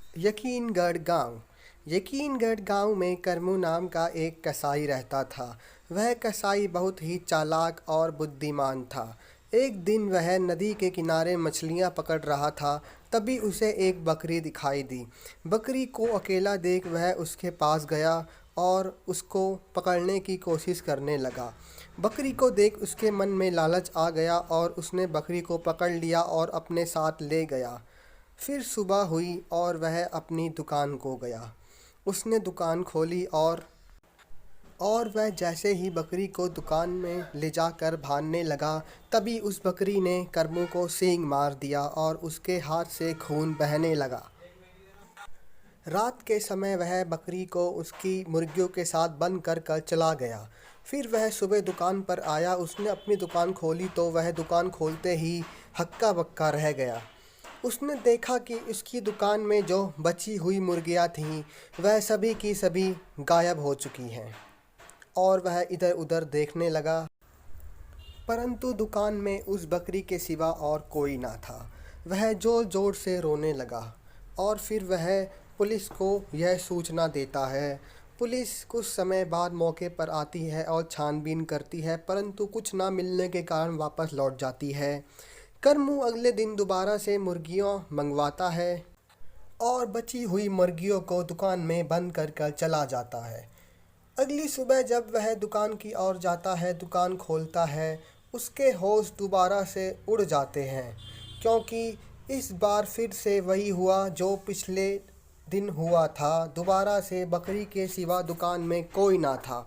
यकीनगढ़ गांव। यकीनगढ़ गांव में करमू नाम का एक कसाई रहता था। वह कसाई बहुत ही चालाक और बुद्धिमान था। एक दिन वह नदी के किनारे मछलियां पकड़ रहा था। तभी उसे एक बकरी दिखाई दी। बकरी को अकेला देख वह उसके पास गया और उसको पकड़ने की कोशिश करने लगा। बकरी को देख उसके मन में लालच आ गया और उसने बकरी को पकड़ लिया और अपने साथ ले गया। फिर सुबह हुई और वह अपनी दुकान को गया। उसने दुकान खोली और वह जैसे ही बकरी को दुकान में ले जाकर बांधने लगा, तभी उस बकरी ने करमू को सींग मार दिया और उसके हाथ से खून बहने लगा। रात के समय वह बकरी को उसकी मुर्गियों के साथ बंद कर कर चला गया। फिर वह सुबह दुकान पर आया। उसने अपनी दुकान खोली तो वह दुकान खोलते ही हक्का बक्का रह गया। उसने देखा कि उसकी दुकान में जो बची हुई मुर्गियां थीं, वह सभी की सभी गायब हो चुकी हैं। और वह इधर उधर देखने लगा, परंतु दुकान में उस बकरी के सिवा और कोई ना था। वह जोर जोर से रोने लगा और फिर वह पुलिस को यह सूचना देता है। पुलिस कुछ समय बाद मौके पर आती है और छानबीन करती है, परंतु कुछ ना मिलने के कारण वापस लौट जाती है। करमू अगले दिन दोबारा से मुर्गियां मंगवाता है और बची हुई मुर्गियों को दुकान में बंद कर कर चला जाता है। अगली सुबह जब वह दुकान की ओर जाता है, दुकान खोलता है, उसके होश दोबारा से उड़ जाते हैं, क्योंकि इस बार फिर से वही हुआ जो पिछले दिन हुआ था। दोबारा से बकरी के सिवा दुकान में कोई ना था।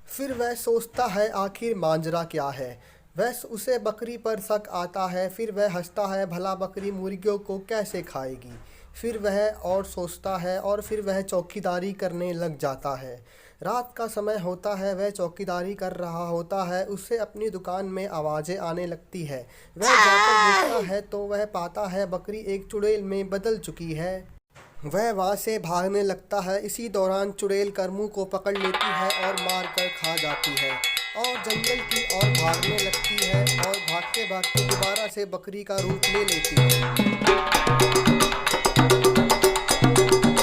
फिर वह सोचता है आखिर मांजरा क्या है। वह उसे बकरी पर शक आता है। फिर वह हंसता है, भला बकरी मुर्गियों को कैसे खाएगी। फिर वह और सोचता है और फिर वह चौकीदारी करने लग जाता है। रात का समय होता है, वह चौकीदारी कर रहा होता है। उससे अपनी दुकान में आवाज़ें आने लगती है। वह जाकर देखता है तो वह पाता है बकरी एक चुड़ैल में बदल चुकी है। वह वहाँ से भागने लगता है। इसी दौरान चुड़ैल करमू को पकड़ लेती है और मार कर खा जाती है और जंगल की ओर भागने लगती है और भागते भागते दोबारा से बकरी का रूप ले लेती है।